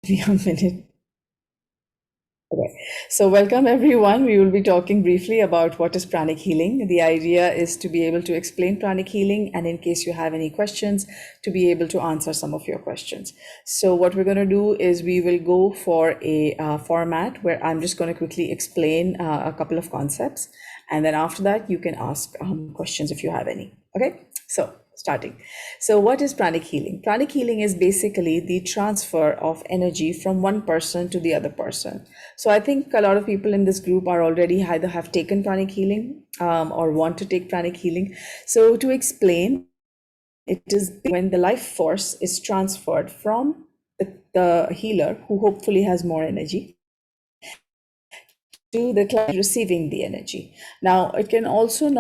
Be a minute. Okay. So, welcome everyone. We will be talking briefly about what is pranic healing. The idea is to be able to explain pranic healing, and in case you have any questions, to be able to answer some of your questions. So, what we're going to do is we will go for a format where I'm just going to quickly explain a couple of concepts, and then after that, you can ask questions if you have any. Okay. So, starting. So, what is pranic healing? Pranic healing is basically the transfer of energy from one person to the other person. So, I think a lot of people in this group are already either have taken pranic healing or want to take pranic healing. So, to explain, it is when the life force is transferred from the healer, who hopefully has more energy, to the client receiving the energy. Now, it can also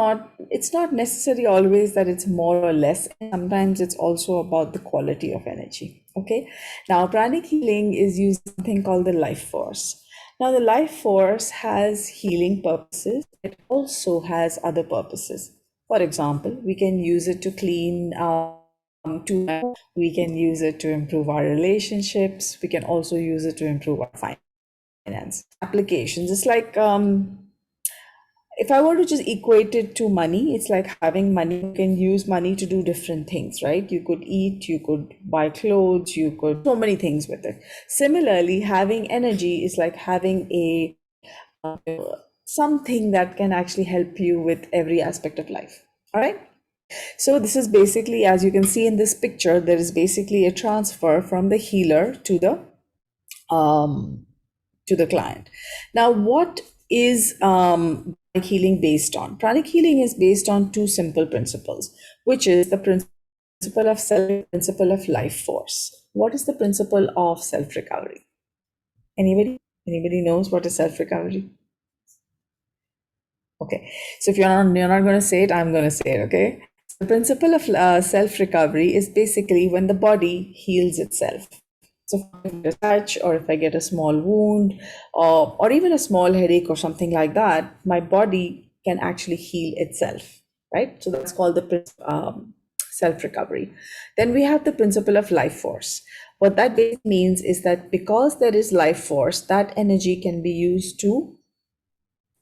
it's not necessarily always that it's more or less. Sometimes it's also about the quality of energy. Okay. Now, pranic healing is using something called the life force. Now, the life force has healing purposes. It also has other purposes. For example, we can use it to clean we can use it to improve our relationships. We can also use it to improve our finance applications. It's like if I were to just equate it to money, it's like having money. You can use money to do different things, right? You could eat, you could buy clothes, you could so many things with it. Similarly, having energy is like having a something that can actually help you with every aspect of life. All right. So this is basically, as you can see in this picture, there is basically a transfer from the healer um, to the client. Now, what is pranic healing based on? Pranic healing is based on two simple principles, which is the principle of self, principle of life force. What is the principle of self recovery? Anybody? Anybody knows what is self recovery? Okay, so if you're not going to say it, I'm going to say it. Okay, the principle of self recovery is basically when the body heals itself. So if I get a scratch, or if I get a small wound, or even a small headache or something like that, my body can actually heal itself, right? So that's called the self recovery. Then we have the principle of life force. What that basically means is that because there is life force, that energy can be used to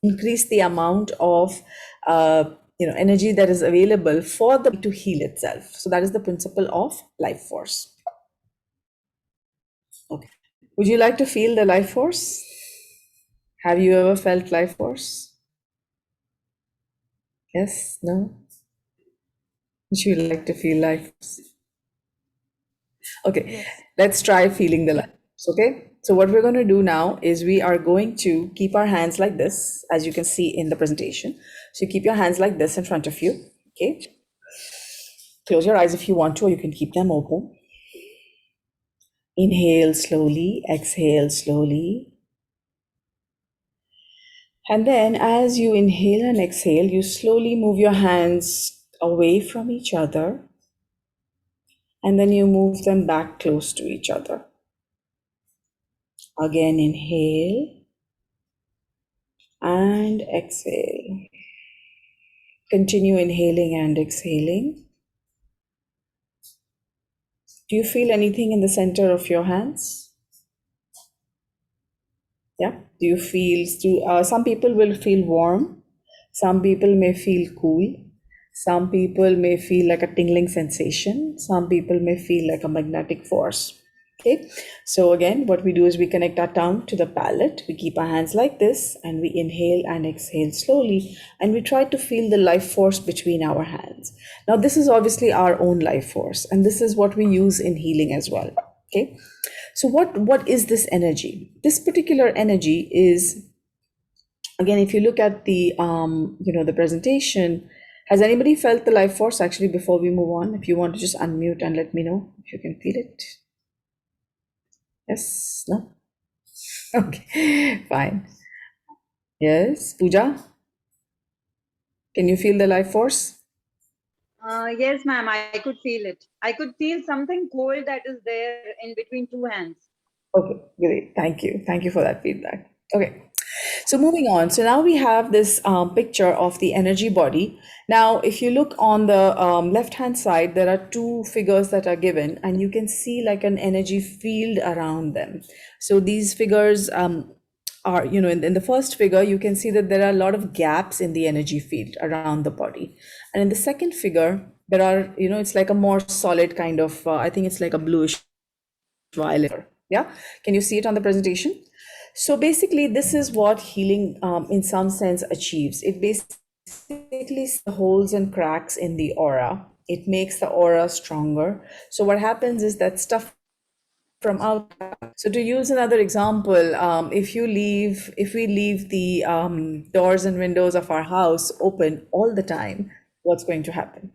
increase the amount of energy that is available for the body to heal itself. So that is the principle of life force. Okay. Would you like to feel the life force? Have you ever felt life force? Yes? No? Would you like to feel life force? Okay, Yes. let's try feeling the life force. Okay, so what we're going to do now is we are going to keep our hands like this, as you can see in the presentation. So you keep your hands like this in front of you. Okay, close your eyes if you want to, or you can keep them open. Inhale slowly, exhale slowly. And then as you inhale and exhale, you slowly move your hands away from each other, and then you move them back close to each other. Again, inhale and exhale. Continue inhaling and exhaling. Do you feel anything in the center of your hands? Yeah. Do you feel, some people will feel warm, some people may feel cool, some people may feel like a tingling sensation, some people may feel like a magnetic force. Okay, so again, what we do is we connect our tongue to the palate. We keep our hands like this and we inhale and exhale slowly, and we try to feel the life force between our hands. Now, this is obviously our own life force, and this is what we use in healing as well. Okay, so what is this energy? This particular energy is, again, if you look at the the presentation, has anybody felt the life force? Actually, before we move on, if you want to just unmute and let me know if you can feel it. Yes? No? Okay, fine. Yes, Pooja, can you feel the life force? Yes, ma'am, I could feel it. I could feel something cold that is there in between two hands. Okay, great. Thank you. Thank you for that feedback. Okay. So moving on. So now we have this picture of the energy body. Now, if you look on the left-hand side, there are two figures that are given, and you can see like an energy field around them. So these figures are, in the first figure, you can see that there are a lot of gaps in the energy field around the body. And in the second figure, there are, it's like a more solid kind of, I think it's like a bluish violet. Yeah. Can you see it on the presentation? So basically, this is what healing, in some sense, achieves. It basically sees the holes and cracks in the aura. It makes the aura stronger. So what happens is that stuff from out. So to use another example, if we leave the doors and windows of our house open all the time, what's going to happen?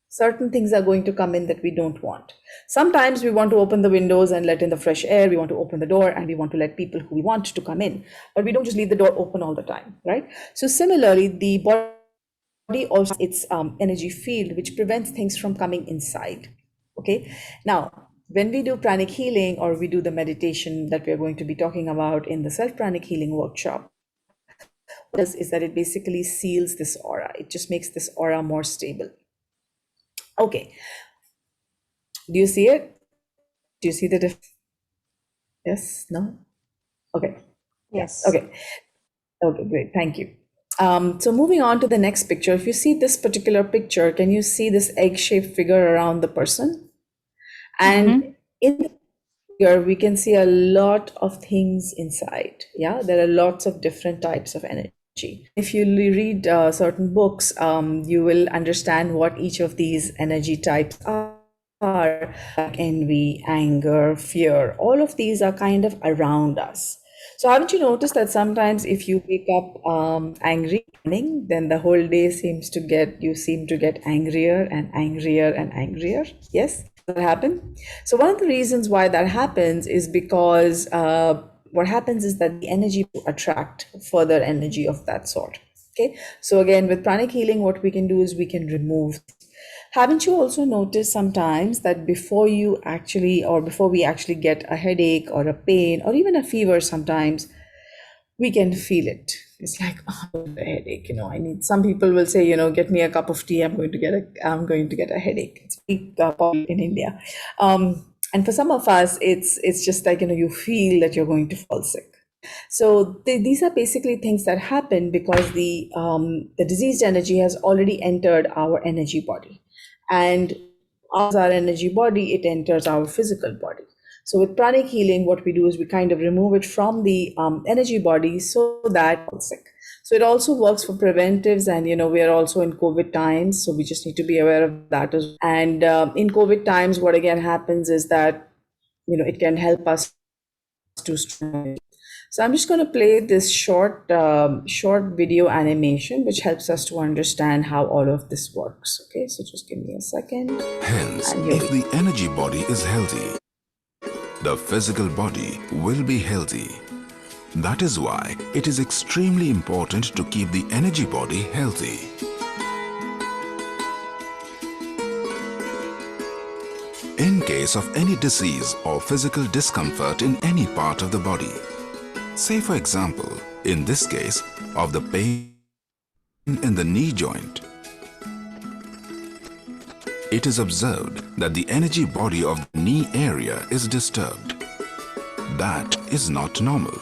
Certain things are going to come in that we don't want. Sometimes we want to open the windows and let in the fresh air. We want to open the door and we want to let people who we want to come in. But we don't just leave the door open all the time, right? So similarly, the body also has its energy field, which prevents things from coming inside. Okay. Now, when we do pranic healing or we do the meditation that we are going to be talking about in the self pranic healing workshop, what it does is that it basically seals this aura. It just makes this aura more stable. Okay. Do you see it? Do you see the difference? Yes? No? Okay. Yeah. Yes. Okay. Okay, great. Thank you. So moving on to the next picture, if you see this particular picture, can you see this egg-shaped figure around the person? And in the figure, we can see a lot of things inside. Yeah, there are lots of different types of energy. If you read certain books, you will understand what each of these energy types are, like envy, anger, fear. All of these are kind of around us. So haven't you noticed that sometimes if you wake up angry, then the whole day you seem to get angrier and angrier and angrier? Yes, that happen. So one of the reasons why that happens is because what happens is that the energy to attract further energy of that sort. Okay, so again, with pranic healing, what we can do is we can remove. Haven't you also noticed sometimes that before we actually get a headache or a pain or even a fever, sometimes we can feel it. It's like, oh, I have a headache. I need. Some people will say, get me a cup of tea. I'm going to get a headache. It's very popular in India, and for some of us, it's just like you feel that you're going to fall sick. So these are basically things that happen because the diseased energy has already entered our energy body, and as our energy body, it enters our physical body. So with pranic healing, what we do is we kind of remove it from the energy body so that it's sick. So it also works for preventives, and we are also in COVID times, so we just need to be aware of that as well. And in COVID times, what again happens is that it can help us to strengthen. So I'm just going to play this short video animation, which helps us to understand how all of this works. Okay, so just give me a second. Hence, if the energy body is healthy, the physical body will be healthy. That is why it is extremely important to keep the energy body healthy. In case of any disease or physical discomfort in any part of the body, say for example, in this case, of the pain in the knee joint, it is observed that the energy body of the knee area is disturbed. That is not normal.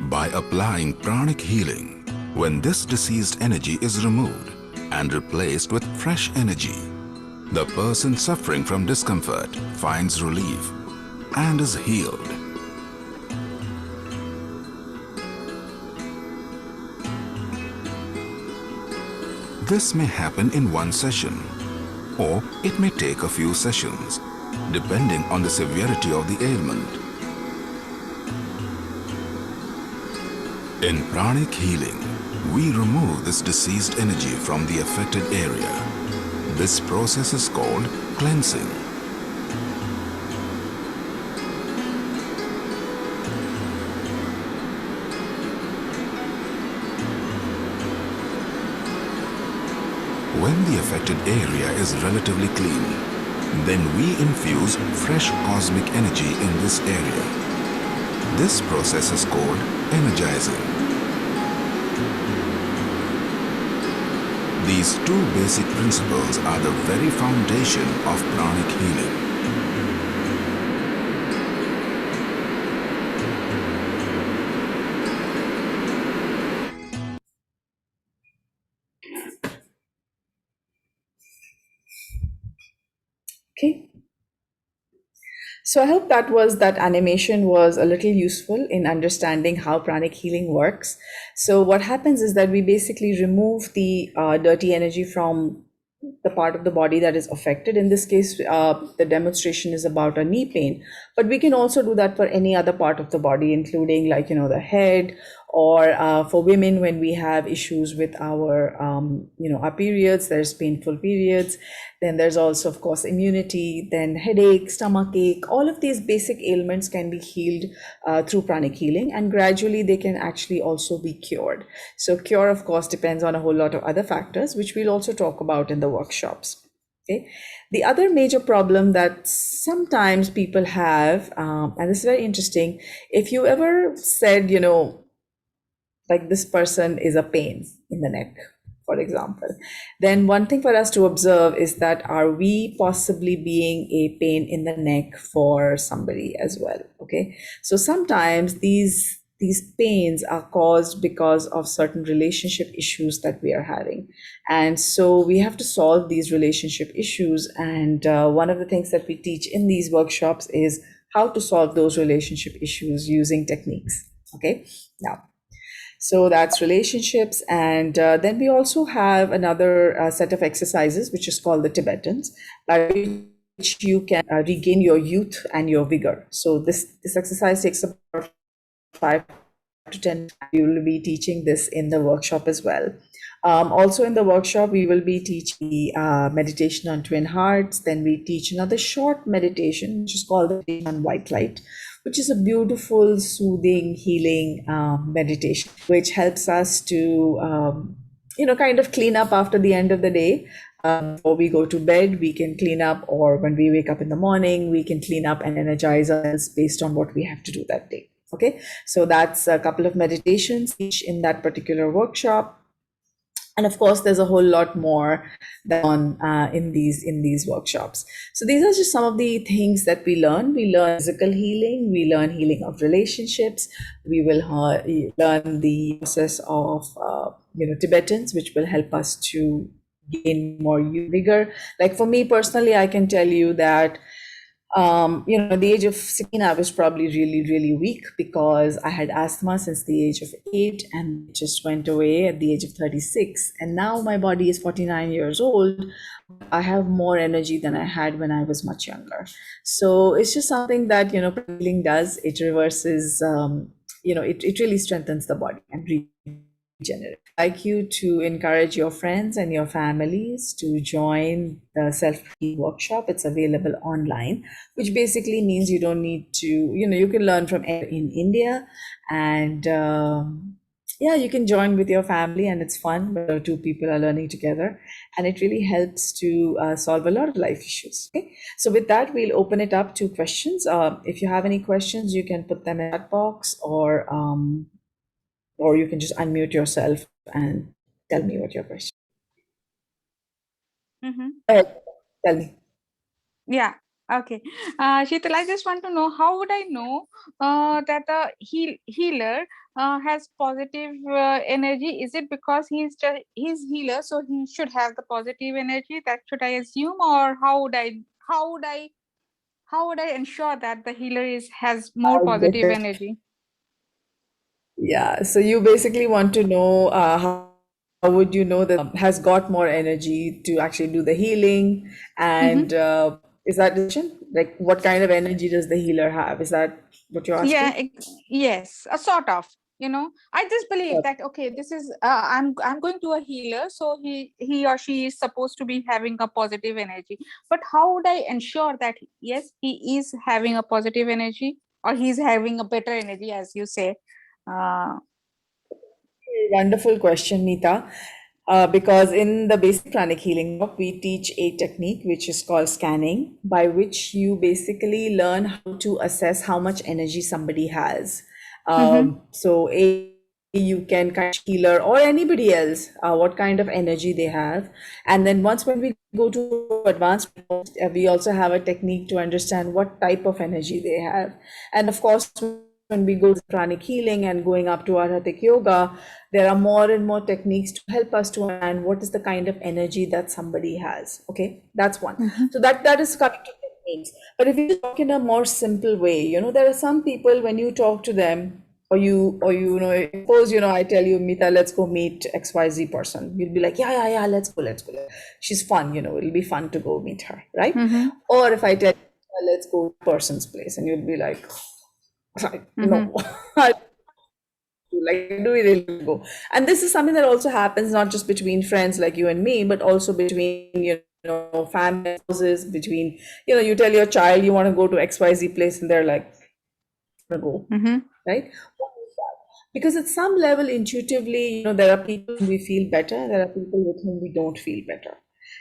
By applying pranic healing, when this diseased energy is removed and replaced with fresh energy, the person suffering from discomfort finds relief and is healed. This may happen in one session, or it may take a few sessions, depending on the severity of the ailment. In pranic healing, we remove this diseased energy from the affected area. This process is called cleansing. When the affected area is relatively clean, Then we infuse fresh cosmic energy in this area. This process is called energizing. These two basic principles are the very foundation of pranic healing. Okay. So I hope that animation was a little useful in understanding how pranic healing works. So what happens is that we basically remove the dirty energy from the part of the body that is affected. In this case, the demonstration is about a knee pain, but we can also do that for any other part of the body, including like, the head, or for women when we have issues with our periods, there's painful periods. Then there's also, of course, immunity, then headache, stomach ache. All of these basic ailments can be healed through pranic healing, and gradually they can actually also be cured. So cure, of course, depends on a whole lot of other factors, which we'll also talk about in the workshops. Okay. The other major problem that sometimes people have, and this is very interesting, if you ever said, like this person is a pain in the neck, for example, then one thing for us to observe is that are we possibly being a pain in the neck for somebody as well? Okay, so sometimes these pains are caused because of certain relationship issues that we are having, and so we have to solve these relationship issues. And one of the things that we teach in these workshops is how to solve those relationship issues using techniques. Okay, now, so that's relationships. And then we also have another set of exercises, which is called the Tibetans, by which you can regain your youth and your vigor. So this exercise takes about 5 to 10. We will be teaching this in the workshop as well. Also in the workshop, we will be teaching the meditation on twin hearts. Then we teach another short meditation, which is called the meditation on white light, which is a beautiful, soothing, healing meditation, which helps us to, kind of clean up after the end of the day. Before we go to bed, we can clean up, or when we wake up in the morning, we can clean up and energize ourselves based on what we have to do that day. Okay, so that's a couple of meditations each in that particular workshop. And of course, there's a whole lot more on in these workshops. So these are just some of the things that we learn. We learn physical healing. We learn healing of relationships. We will learn the process of Tibetans, which will help us to gain more vigor. Like for me personally, I can tell you that at the age of 16, I was probably really, really weak because I had asthma since the age of 8, and it just went away at the age of 36. And now my body is 49 years old. I have more energy than I had when I was much younger. So it's just something that, healing does. It reverses, it really strengthens the body and regenerates. I'd like you to encourage your friends and your families to join the self-healing workshop. It's available online, which basically means you don't need to, you can learn from in India, and you can join with your family, and it's fun. Where two people are learning together, and it really helps to solve a lot of life issues. Okay, so with that, we'll open it up to questions. If you have any questions, you can put them in the chat box, or you can just unmute yourself and tell me what your question. Mm-hmm. Go ahead, tell me. Yeah. Okay. Sheetal, I just want to know, how would I know that the healer has positive energy? Is it because he's healer, so he should have the positive energy? That should I assume, or how would I ensure that the healer has more I'll get positive it. energy? Yeah, so you basically want to know how would you know that has got more energy to actually do the healing, and is that the question? Like, what kind of energy does the healer have? Is that what you're asking? Yeah, yes, a sort of. I just believe that, okay, this is I'm going to a healer, so he or she is supposed to be having a positive energy. But how would I ensure that yes, he is having a positive energy, or he's having a better energy, as you say? Wonderful question, Neeta. Because in the basic pranic healing book, we teach a technique which is called scanning, by which you basically learn how to assess how much energy somebody has. So you can kind of healer or anybody else what kind of energy they have, and then once when we go to advanced, we also have a technique to understand what type of energy they have. And of course, when we go to pranic healing and going up to arhatic yoga, there are more and more techniques to help us to understand what is the kind of energy that somebody has. Okay, that's one. So that is coming to techniques. But if you talk in a more simple way, there are some people when you talk to them, or suppose I tell you, Mita, let's go meet XYZ person, you'll be like, yeah, let's go, she's fun, it'll be fun to go meet her, right? Or if I tell you, let's go to person's place, and you'll be like, no. Like, do we really go? And this is something that also happens not just between friends like you and me, but also between family houses, between you tell your child you want to go to XYZ place, and they're like, go, right? Because at some level, intuitively, there are people whom we feel better, there are people with whom we don't feel better.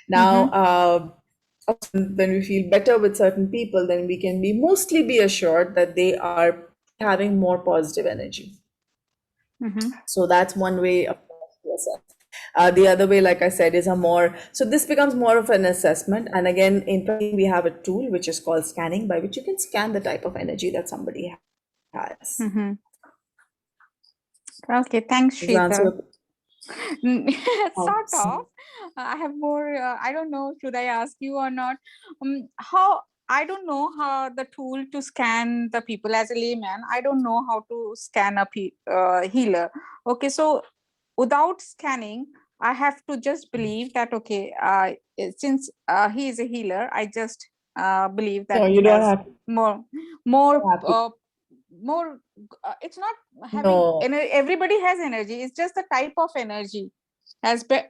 Now, when we feel better with certain people, then we can mostly be assured that they are having more positive energy. So that's one way of to assess. The other way, like I said, is so this becomes more of an assessment. And again, in practice, we have a tool which is called scanning, by which you can scan the type of energy that somebody has. Okay, thanks, Does that answer Sheetal. Sort your- of. I have more. I don't know. Should I ask you or not? How I don't know how the tool to scan the people as a layman. I don't know how to scan a healer. Okay, so without scanning, I have to just believe that okay, since he is a healer, I just believe that No, he you don't has have more, to. more. It's not having No, everybody has energy. It's just the type of energy has been.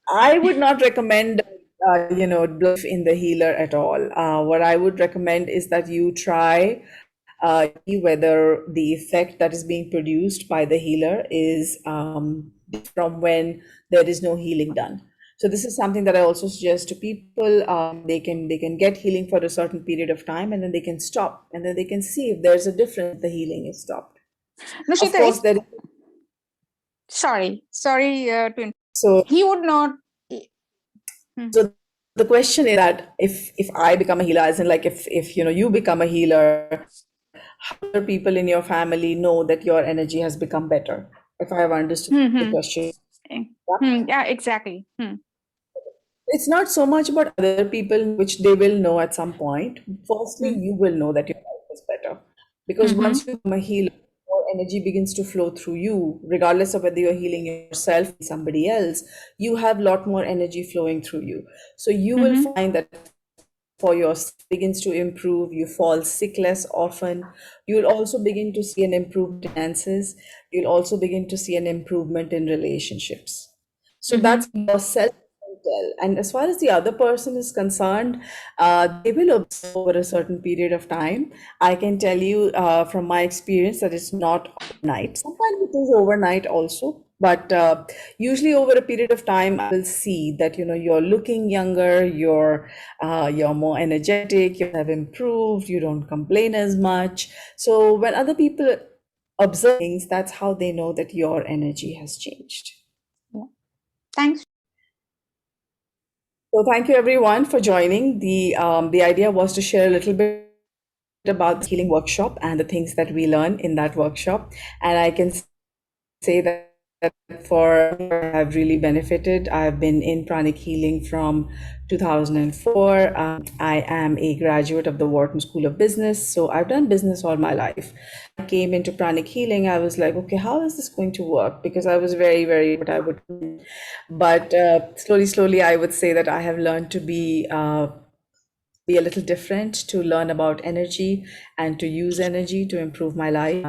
I would not recommend, belief in the healer at all. What I would recommend is that you try see whether the effect that is being produced by the healer is from when there is no healing done. So this is something that I also suggest to people. They can get healing for a certain period of time, and then they can stop, and then they can see if there's a difference. The healing is stopped. No, Of Shita, course, there. sorry, So he would not. So the question is that if I become a healer, as in like if you become a healer, how do other people in your family know that your energy has become better? If I have understood the question. Yeah, exactly. It's not so much about other people, which they will know at some point. Firstly, you will know that your life is better. Because once you become a healer, your energy begins to flow through you, regardless of whether you're healing yourself or somebody else, you have a lot more energy flowing through you. So you will find that for your begins to improve, you fall sick less often. You'll also begin to see an improvement in finances. You'll also begin to see an improvement in relationships. So that's yourself tell. And as far as the other person is concerned, they will observe over a certain period of time. I can tell you from my experience that it's not overnight. Sometimes it is overnight also, but usually over a period of time, I will see that you're looking younger, you're more energetic, you have improved, you don't complain as much. So when other people observe things, that's how they know that your energy has changed. Thanks. So thank you everyone for joining. The idea was to share a little bit about the healing workshop and the things that we learn in that workshop. And I can say that for me, I've really benefited. I've been in pranic healing from 2004. I am a graduate of the Wharton School of Business, so I've done business all my life. I came into pranic healing. I was like, okay, how is this going to work? Because I was very, very what I would, but slowly, I would say that I have learned to be a little different, to learn about energy and to use energy to improve my life,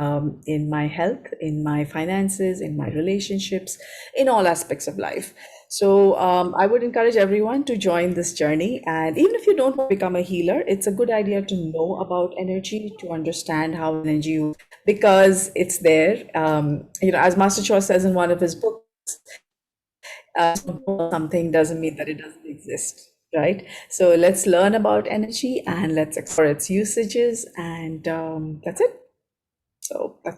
in my health, in my finances, in my relationships, in all aspects of life. So I would encourage everyone to join this journey. And even if you don't want to become a healer, it's a good idea to know about energy, to understand how energy moves, because it's there. As Master Cho says in one of his books, something doesn't mean that it doesn't exist, right? So let's learn about energy and let's explore its usages. And that's it. So that's